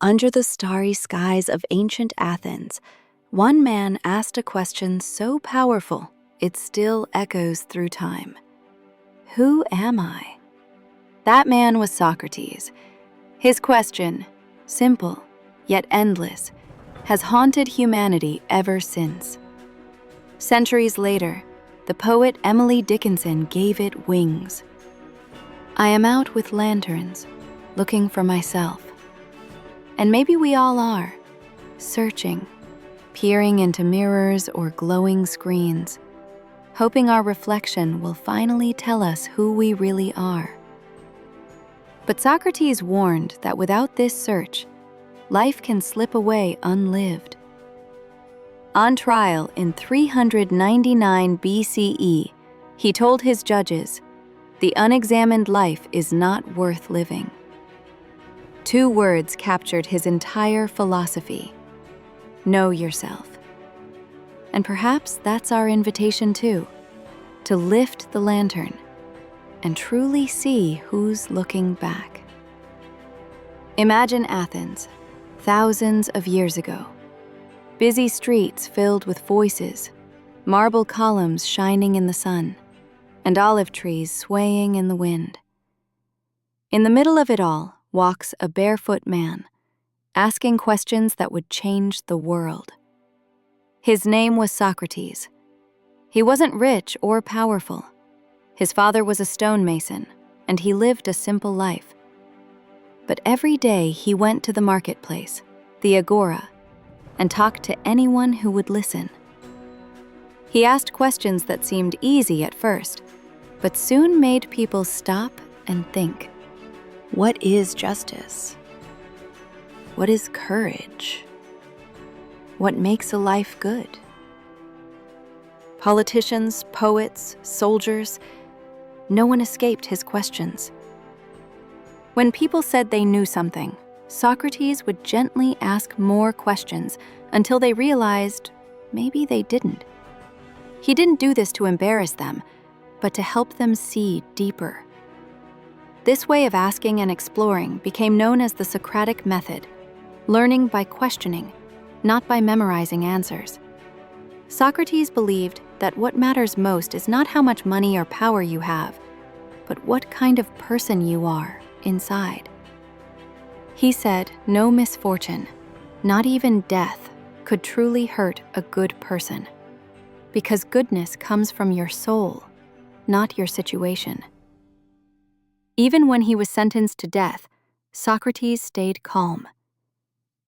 Under the starry skies of ancient Athens, one man asked a question so powerful it still echoes through time. Who am I? That man was Socrates. His question, simple yet endless, has haunted humanity ever since. Centuries later, the poet Emily Dickinson gave it wings. I am out with lanterns, looking for myself. And maybe we all are, searching, peering into mirrors or glowing screens, hoping our reflection will finally tell us who we really are. But Socrates warned that without this search, life can slip away unlived. On trial in 399 BCE, he told his judges, "The unexamined life is not worth living." 2 words captured his entire philosophy: know yourself. And perhaps that's our invitation too, to lift the lantern and truly see who's looking back. Imagine Athens, thousands of years ago. Busy streets filled with voices, marble columns shining in the sun, and olive trees swaying in the wind. In the middle of it all walks a barefoot man, asking questions that would change the world. His name was Socrates. He wasn't rich or powerful. His father was a stonemason, and he lived a simple life. But every day he went to the marketplace, the agora, and talked to anyone who would listen. He asked questions that seemed easy at first, but soon made people stop and think. What is justice? What is courage? What makes a life good? Politicians, poets, soldiers, no one escaped his questions. When people said they knew something, Socrates would gently ask more questions until they realized maybe they didn't. He didn't do this to embarrass them, but to help them see deeper. This way of asking and exploring became known as the Socratic method, learning by questioning, not by memorizing answers. Socrates believed that what matters most is not how much money or power you have, but what kind of person you are inside. He said no misfortune, not even death, could truly hurt a good person, because goodness comes from your soul, not your situation. Even when he was sentenced to death, Socrates stayed calm.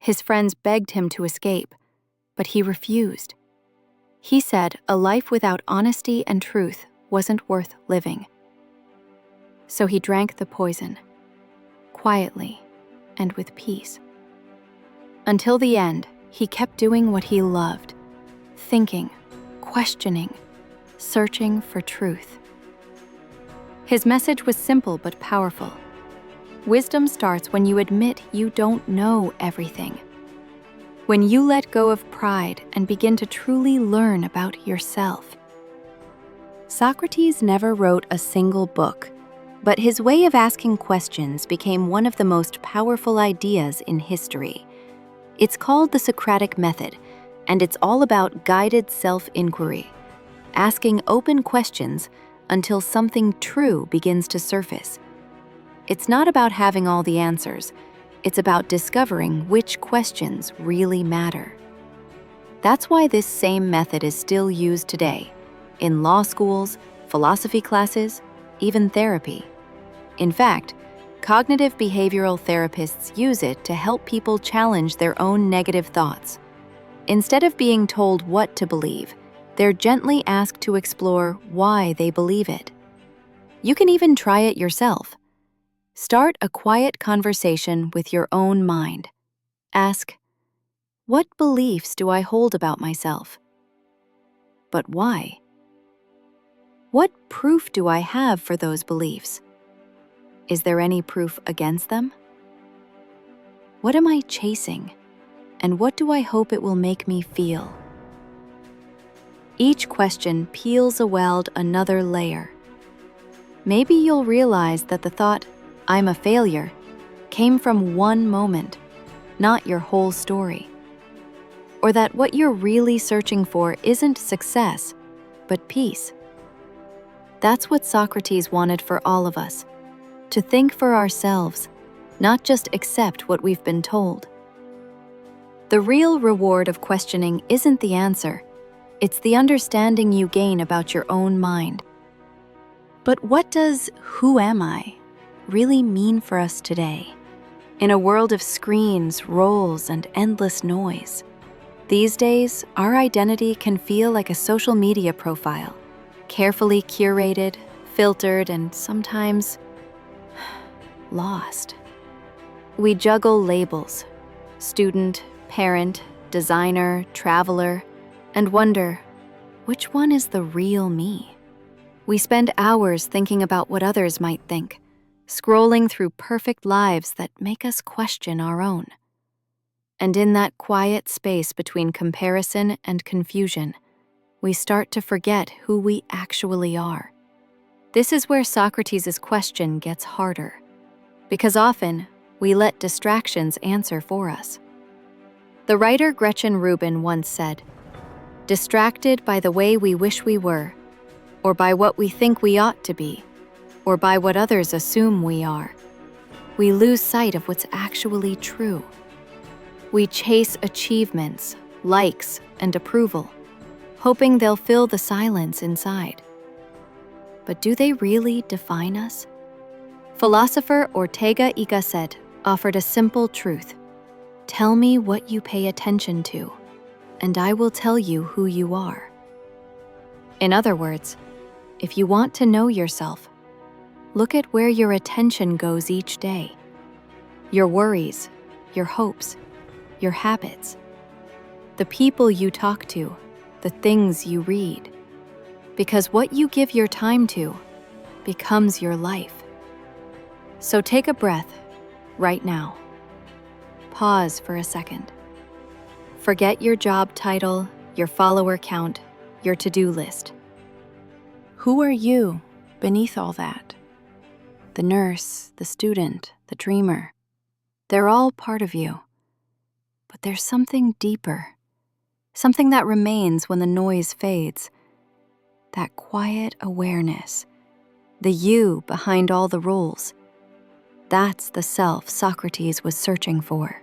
His friends begged him to escape, but he refused. He said a life without honesty and truth wasn't worth living. So he drank the poison, quietly and with peace. Until the end, he kept doing what he loved, thinking, questioning, searching for truth. His message was simple but powerful. Wisdom starts when you admit you don't know everything. When you let go of pride and begin to truly learn about yourself. Socrates never wrote a single book, but his way of asking questions became one of the most powerful ideas in history. It's called the Socratic method, and it's all about guided self-inquiry, asking open questions until something true begins to surface. It's not about having all the answers. It's about discovering which questions really matter. That's why this same method is still used today, in law schools, philosophy classes, even therapy. In fact, cognitive behavioral therapists use it to help people challenge their own negative thoughts. Instead of being told what to believe, they're gently asked to explore why they believe it. You can even try it yourself. Start a quiet conversation with your own mind. Ask, what beliefs do I hold about myself? But why? What proof do I have for those beliefs? Is there any proof against them? What am I chasing? And what do I hope it will make me feel? Each question peels away another layer. Maybe you'll realize that the thought, "I'm a failure," came from one moment, not your whole story. Or that what you're really searching for isn't success, but peace. That's what Socrates wanted for all of us, to think for ourselves, not just accept what we've been told. The real reward of questioning isn't the answer, it's the understanding you gain about your own mind. But what does "who am I" really mean for us today? In a world of screens, roles, and endless noise, these days, our identity can feel like a social media profile, carefully curated, filtered, and sometimes lost. We juggle labels: student, parent, designer, traveler, and wonder, which one is the real me? We spend hours thinking about what others might think, scrolling through perfect lives that make us question our own. And in that quiet space between comparison and confusion, we start to forget who we actually are. This is where Socrates' question gets harder, because often we let distractions answer for us. The writer Gretchen Rubin once said, "Distracted by the way we wish we were, or by what we think we ought to be, or by what others assume we are, we lose sight of what's actually true. We chase achievements, likes, and approval, hoping they'll fill the silence inside. But do they really define us?" Philosopher Ortega y Gasset offered a simple truth: tell me what you pay attention to, and I will tell you who you are. In other words, if you want to know yourself, look at where your attention goes each day. Your worries, your hopes, your habits, the people you talk to, the things you read. Because what you give your time to becomes your life. So take a breath right now. Pause for a second. Forget your job title, your follower count, your to-do list. Who are you beneath all that? The nurse, the student, the dreamer, they're all part of you. But there's something deeper, something that remains when the noise fades. That quiet awareness, the you behind all the rules. That's the self Socrates was searching for.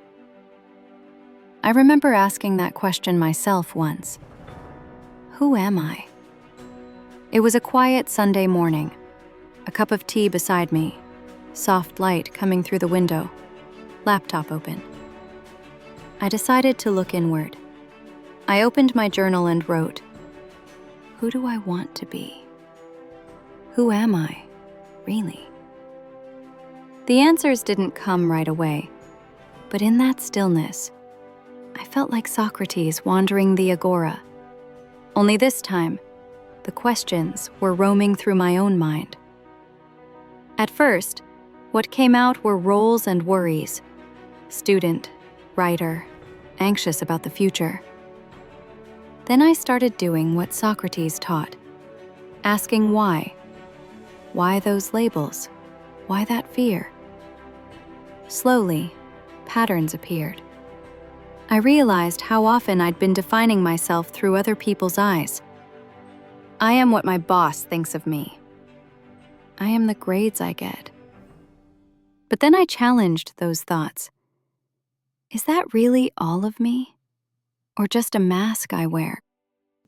I remember asking that question myself once. Who am I? It was a quiet Sunday morning, a cup of tea beside me, soft light coming through the window, laptop open. I decided to look inward. I opened my journal and wrote, who do I want to be? Who am I, really? The answers didn't come right away, but in that stillness, I felt like Socrates wandering the agora. Only this time, the questions were roaming through my own mind. At first, what came out were roles and worries: student, writer, anxious about the future. Then I started doing what Socrates taught, asking why. Why those labels? Why that fear? Slowly, patterns appeared. I realized how often I'd been defining myself through other people's eyes. I am what my boss thinks of me. I am the grades I get. But then I challenged those thoughts. Is that really all of me? Or just a mask I wear?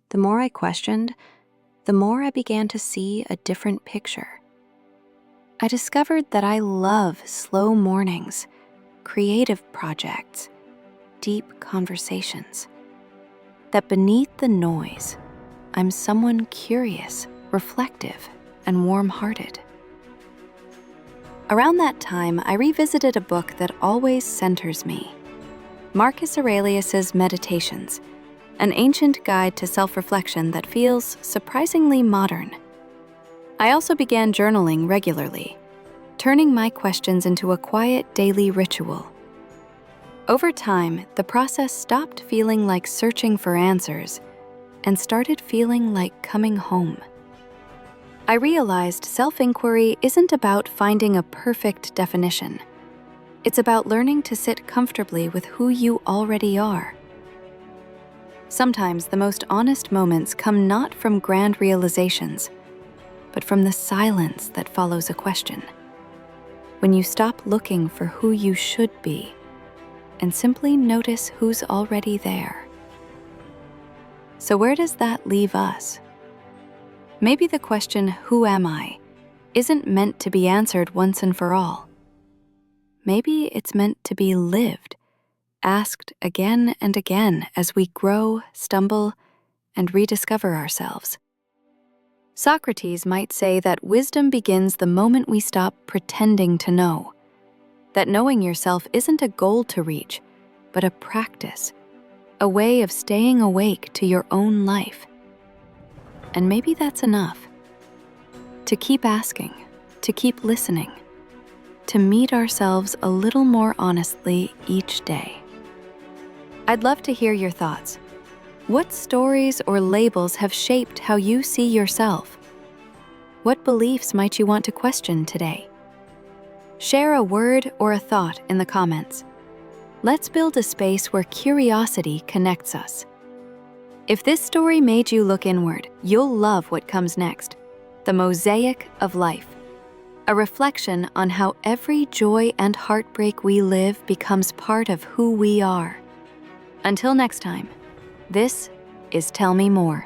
The more I questioned, the more I began to see a different picture. I discovered that I love slow mornings, creative projects, deep conversations. That beneath the noise, I'm someone curious, reflective, and warm-hearted. Around that time, I revisited a book that always centers me, Marcus Aurelius's Meditations, an ancient guide to self-reflection that feels surprisingly modern. I also began journaling regularly, turning my questions into a quiet daily ritual. Over time, the process stopped feeling like searching for answers and started feeling like coming home. I realized self-inquiry isn't about finding a perfect definition. It's about learning to sit comfortably with who you already are. Sometimes the most honest moments come not from grand realizations, but from the silence that follows a question. When you stop looking for who you should be and simply notice who's already there. So where does that leave us? Maybe the question, "Who am I?" isn't meant to be answered once and for all. Maybe it's meant to be lived, asked again and again as we grow, stumble, and rediscover ourselves. Socrates might say that wisdom begins the moment we stop pretending to know, that knowing yourself isn't a goal to reach, but a practice, a way of staying awake to your own life. And maybe that's enough. To keep asking, to keep listening, to meet ourselves a little more honestly each day. I'd love to hear your thoughts. What stories or labels have shaped how you see yourself? What beliefs might you want to question today? Share a word or a thought in the comments. Let's build a space where curiosity connects us. If this story made you look inward, you'll love what comes next. The Mosaic of Life. A reflection on how every joy and heartbreak we live becomes part of who we are. Until next time, this is Tell Me More.